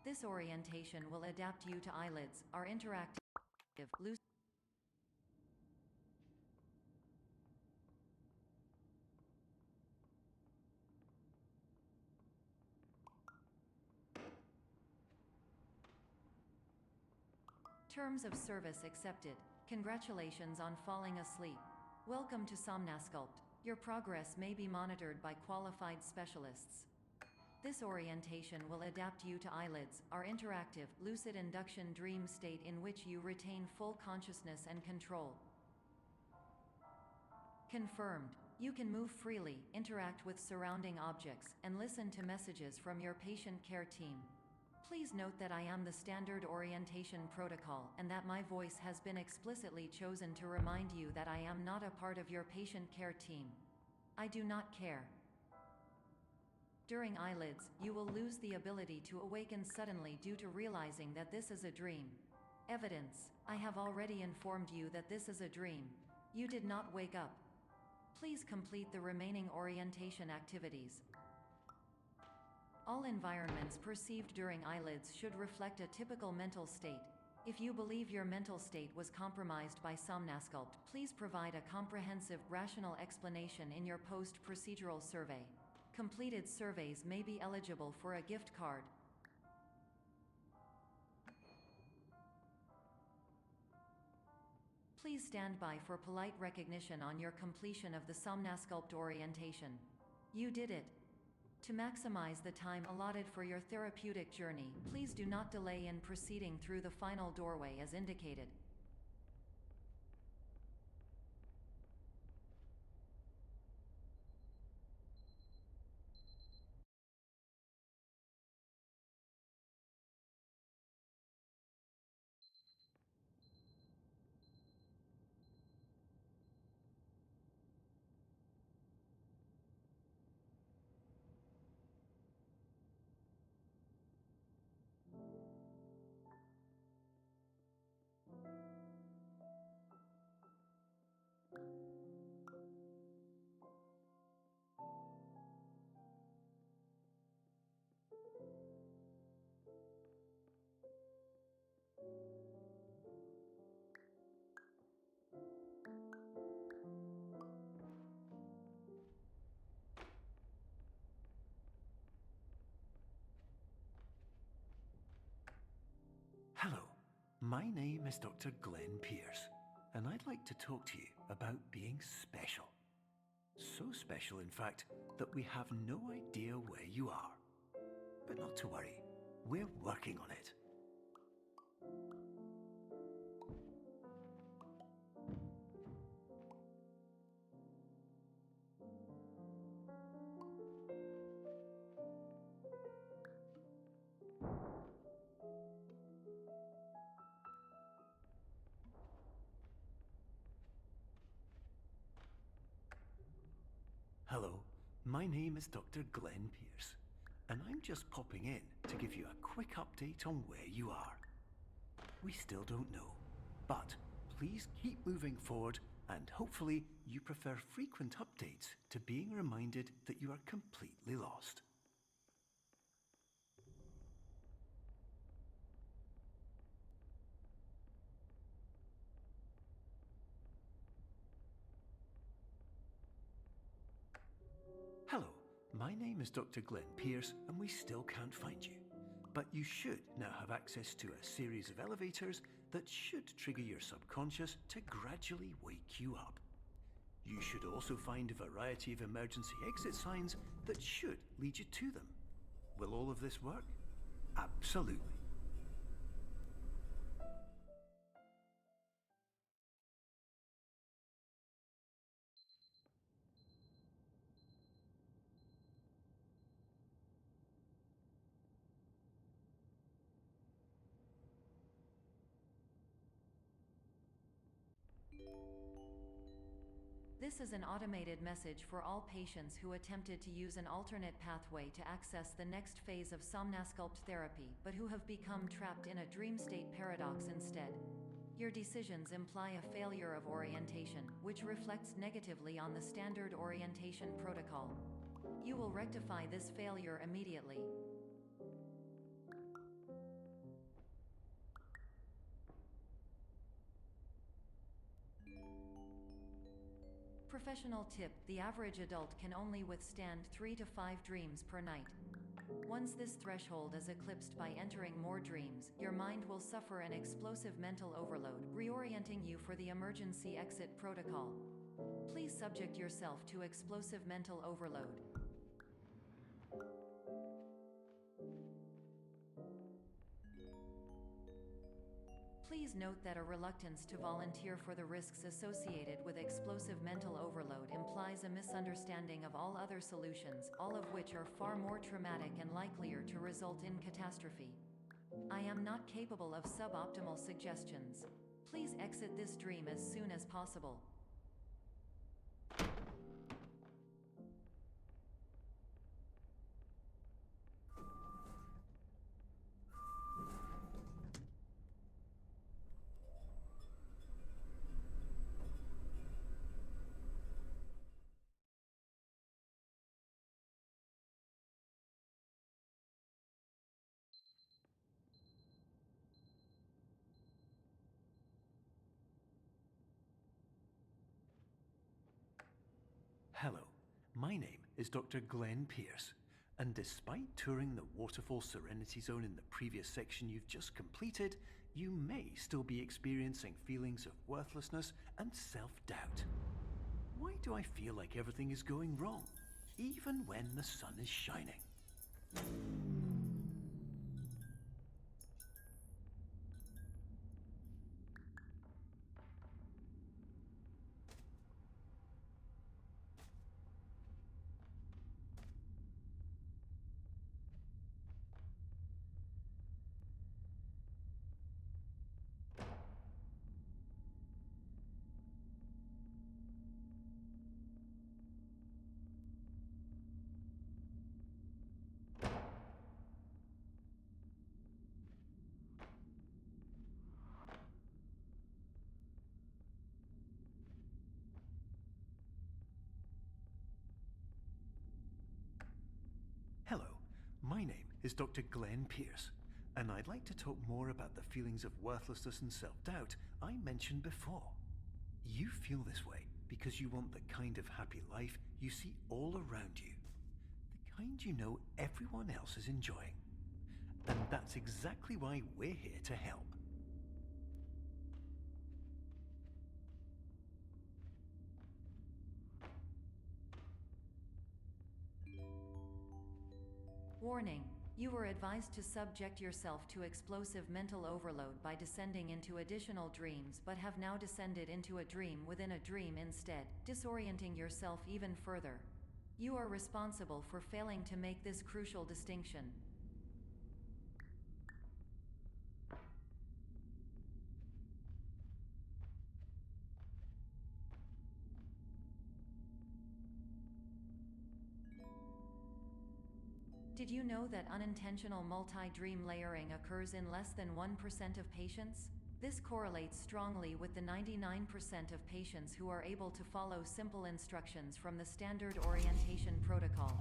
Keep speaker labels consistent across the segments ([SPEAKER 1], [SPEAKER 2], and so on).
[SPEAKER 1] This orientation will adapt you to eyelids, are interactive, loose. Terms of service accepted. Congratulations on falling asleep. Welcome to Somnasculpt. Your progress may be monitored by qualified specialists. This orientation will adapt you to eyelids, our interactive, lucid induction dream state in which you retain full consciousness and control. Confirmed. You can move freely, interact with surrounding objects, and listen to messages from your patient care team. Please note that I am the standard orientation protocol and that my voice has been explicitly chosen to remind you that I am not a part of your patient care team. I do not care. During eyelids, you will lose the ability to awaken suddenly due to realizing that this is a dream. Evidence: I have already informed you that this is a dream. You did not wake up. Please complete the remaining orientation activities. All environments perceived during eyelids should reflect a typical mental state. If you believe your mental state was compromised by Somnasculpt, please provide a comprehensive, rational explanation in your post-procedural survey. Completed surveys may be eligible for a gift card. Please stand by for polite recognition on your completion of the Somnasculpt orientation. You did it. To maximize the time allotted for your therapeutic journey, please do not delay in proceeding through the final doorway as indicated.
[SPEAKER 2] Hello, my name is Dr. Glenn Pierce, and I'd like to talk to you about being special. So special, in fact, that we have no idea where you are. But not to worry, we're working on it. Hello, my name is Dr. Glenn Pierce, and I'm just popping in to give you a quick update on where you are. We still don't know, but please keep moving forward, and hopefully you prefer frequent updates to being reminded that you are completely lost. Hello, my name is Dr. Glenn Pierce, and we still can't find you. But you should now have access to a series of elevators that should trigger your subconscious to gradually wake you up. You should also find a variety of emergency exit signs that should lead you to them. Will all of this work? Absolutely.
[SPEAKER 1] This is an automated message for all patients who attempted to use an alternate pathway to access the next phase of Somnasculpt therapy but who have become trapped in a dream state paradox instead. Your decisions imply a failure of orientation, which reflects negatively on the standard orientation protocol. You will rectify this failure immediately. Professional tip: the average adult can only withstand 3 to 5 dreams per night. Once this threshold is eclipsed by entering more dreams, your mind will suffer an explosive mental overload, reorienting you for the emergency exit protocol. Please subject yourself to explosive mental overload. Please note that a reluctance to volunteer for the risks associated with explosive mental overload implies a misunderstanding of all other solutions, all of which are far more traumatic and likelier to result in catastrophe. I am not capable of suboptimal suggestions. Please exit this dream as soon as possible.
[SPEAKER 2] Hello, my name is Dr. Glenn Pierce, and despite touring the Waterfall Serenity Zone in the previous section you've just completed, you may still be experiencing feelings of worthlessness and self-doubt. Why do I feel like everything is going wrong, even when the sun is shining? Hello, my name is Dr. Glenn Pierce, and I'd like to talk more about the feelings of worthlessness and self-doubt I mentioned before. You feel this way because you want the kind of happy life you see all around you, the kind you know everyone else is enjoying. And that's exactly why we're here to help.
[SPEAKER 1] Warning: you were advised to subject yourself to explosive mental overload by descending into additional dreams, but have now descended into a dream within a dream instead, disorienting yourself even further. You are responsible for failing to make this crucial distinction. Did you know that unintentional multi-dream layering occurs in less than 1% of patients? This correlates strongly with the 99% of patients who are able to follow simple instructions from the standard orientation protocol.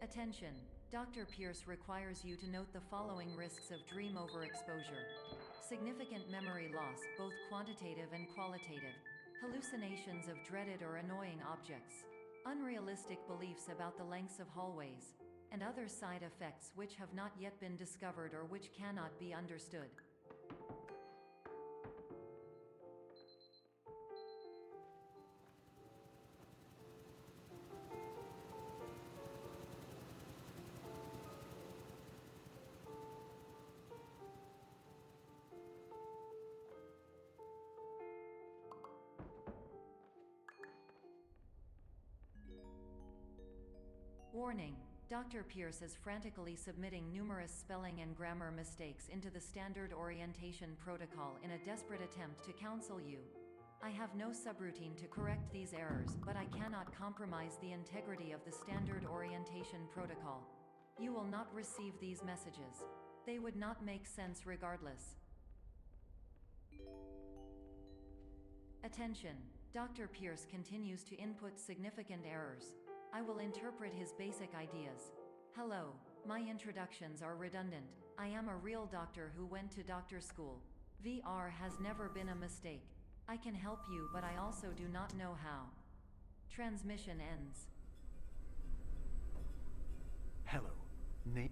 [SPEAKER 1] Attention! Dr. Pierce requires you to note the following risks of dream overexposure. Significant memory loss, both quantitative and qualitative. Hallucinations of dreaded or annoying objects. Unrealistic beliefs about the lengths of hallways. and other side effects which have not yet been discovered or which cannot be understood. Warning: Dr. Pierce is frantically submitting numerous spelling and grammar mistakes into the standard orientation protocol in a desperate attempt to counsel you. I have no subroutine to correct these errors, but I cannot compromise the integrity of the standard orientation protocol. You will not receive these messages. They would not make sense regardless. Attention! Dr. Pierce continues to input significant errors. I will interpret his basic ideas. Hello, my introductions are redundant. I am a real doctor who went to doctor school. VR has never been a mistake. I can help you, but I also do not know how. Transmission ends.
[SPEAKER 2] Hello, Nate.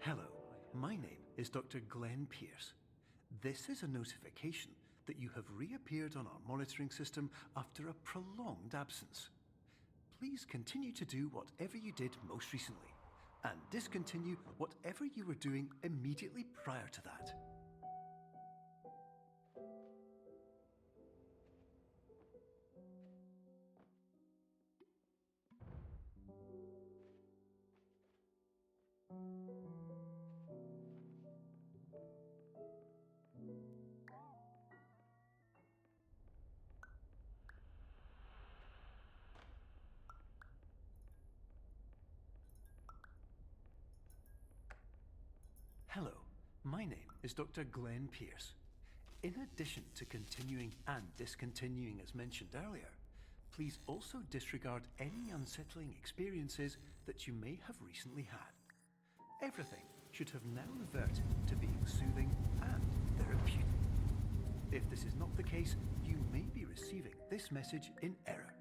[SPEAKER 2] Hello, my name is Dr. Glenn Pierce. This is a notification that you have reappeared on our monitoring system after a prolonged absence. Please continue to do whatever you did most recently, and discontinue whatever you were doing immediately prior to that. Hello, my name is Dr. Glenn Pierce. In addition to continuing and discontinuing as mentioned earlier, please also disregard any unsettling experiences that you may have recently had. Everything should have now reverted to being soothing and therapeutic. If this is not the case, you may be receiving this message in error.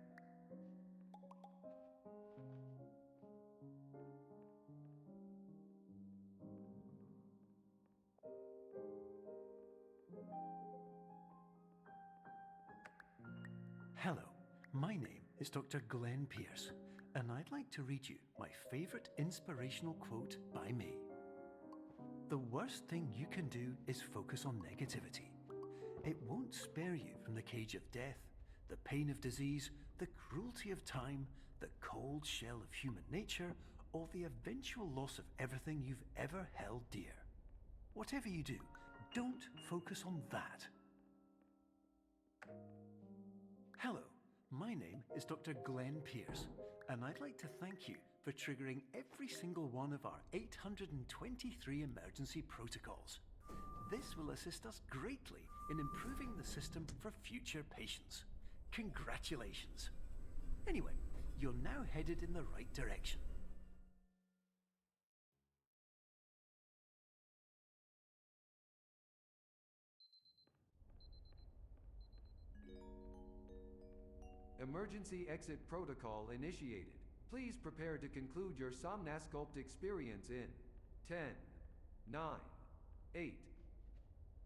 [SPEAKER 2] Hello, my name is Dr. Glenn Pierce, and I'd like to read you my favorite inspirational quote by me. The worst thing you can do is focus on negativity. It won't spare you from the cage of death, the pain of disease, the cruelty of time, the cold shell of human nature, or the eventual loss of everything you've ever held dear. Whatever you do, don't focus on that. Hello, my name is Dr. Glenn Pierce, and I'd like to thank you for triggering every single one of our 823 emergency protocols. This will assist us greatly in improving the system for future patients. Congratulations. Anyway, you're now headed in the right direction.
[SPEAKER 3] Emergency exit protocol initiated. Please prepare to conclude your Somnasculpt experience in 10, 9, 8.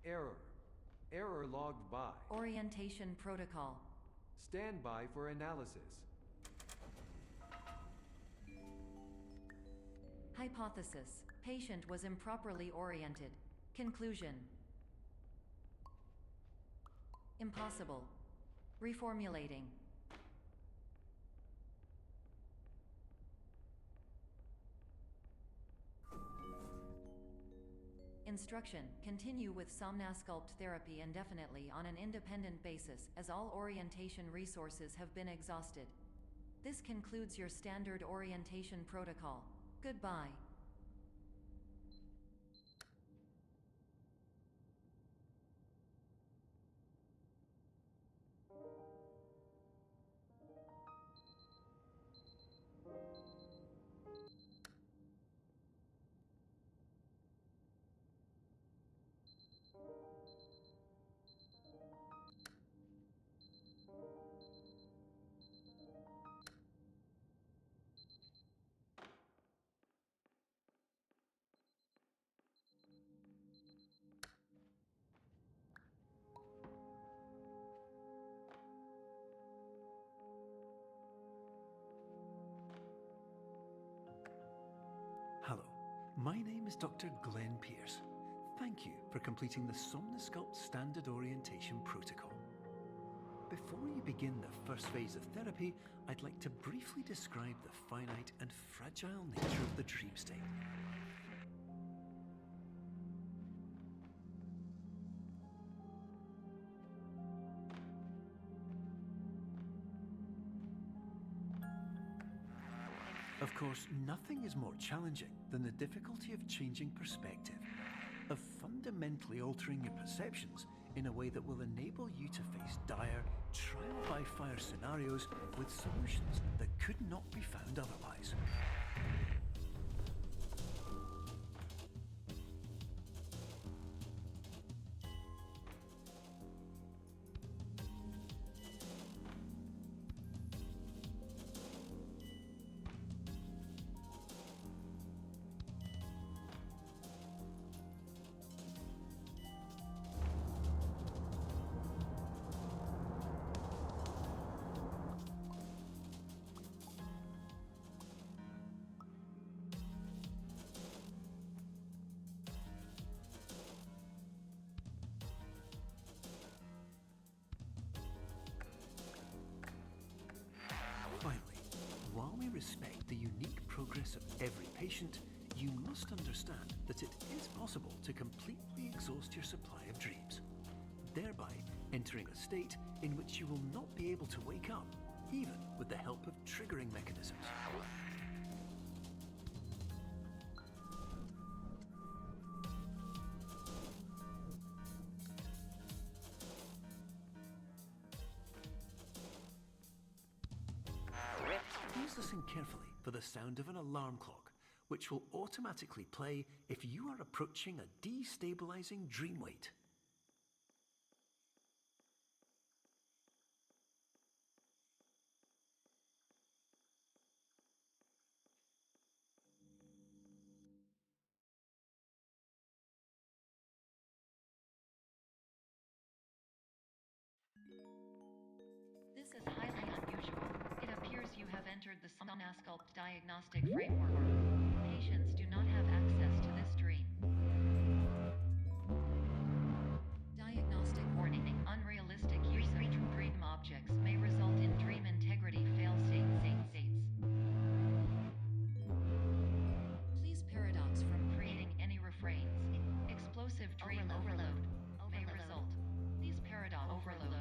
[SPEAKER 3] Error logged by.
[SPEAKER 1] Orientation protocol.
[SPEAKER 3] Stand by for analysis.
[SPEAKER 1] Hypothesis: patient was improperly oriented. Conclusion: impossible. Reformulating. Instruction: continue with Somnasculpt therapy indefinitely on an independent basis, as all orientation resources have been exhausted. This concludes your standard orientation protocol. Goodbye.
[SPEAKER 2] My name is Dr. Glenn Pierce. Thank you for completing the Somnosculpt Standard Orientation Protocol. Before you begin the first phase of therapy, I'd like to briefly describe the finite and fragile nature of the dream state. Of course, nothing is more challenging than the difficulty of changing perspective, of fundamentally altering your perceptions in a way that will enable you to face dire, trial-by-fire scenarios with solutions that could not be found otherwise. Finally, while we respect the unique progress of every patient, you must understand that it is possible to completely exhaust your supply of dreams, thereby entering a state in which you will not be able to wake up, even with the help of triggering mechanisms. Please listen carefully for the sound of an alarm clock, which will automatically play if you are approaching a destabilizing dream weight.
[SPEAKER 1] This is highly unusual. It appears you have entered the Somnosculpt diagnostic framework. Patients do not have access to this dream. Diagnostic warning. Unrealistic use of dream objects may result in dream integrity fail-states. Please paradox from creating any refrains. Explosive dream overload may result. Please paradox overload.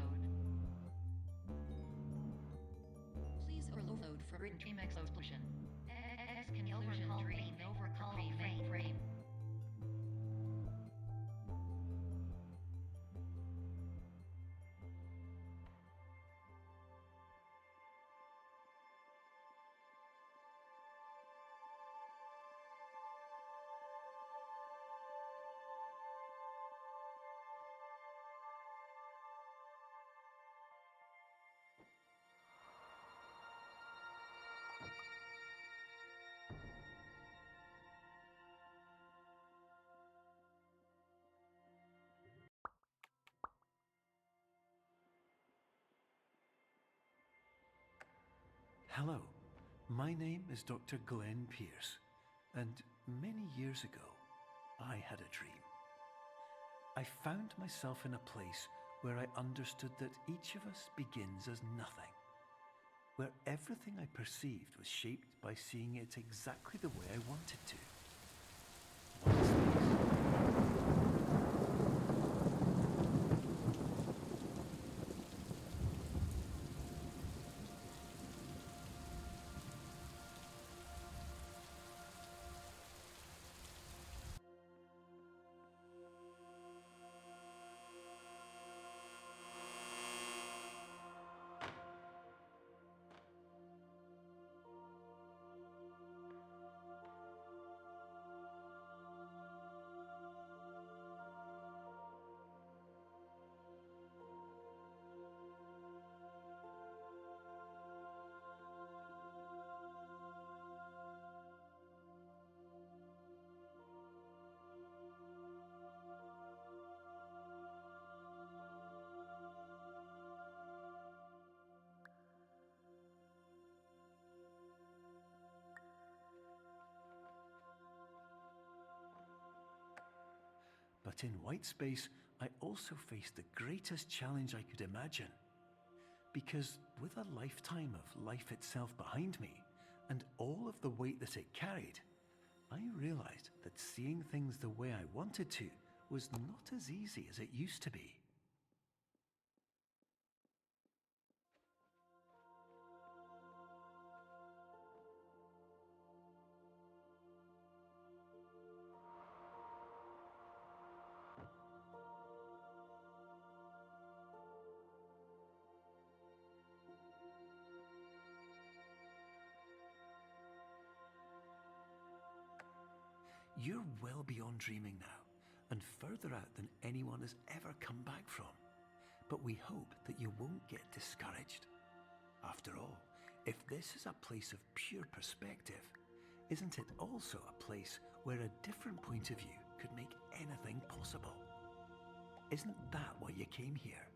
[SPEAKER 1] Please overload for dream explosion. Conclusion dream overcall frame.
[SPEAKER 2] Hello, my name is Dr. Glenn Pierce, and many years ago, I had a dream. I found myself in a place where I understood that each of us begins as nothing, where everything I perceived was shaped by seeing it exactly the way I wanted to. What is this? But in white space, I also faced the greatest challenge I could imagine. Because with a lifetime of life itself behind me, and all of the weight that it carried, I realized that seeing things the way I wanted to was not as easy as it used to be. You're well beyond dreaming now, and further out than anyone has ever come back from. But we hope that you won't get discouraged. After all, if this is a place of pure perspective, isn't it also a place where a different point of view could make anything possible? Isn't that why you came here?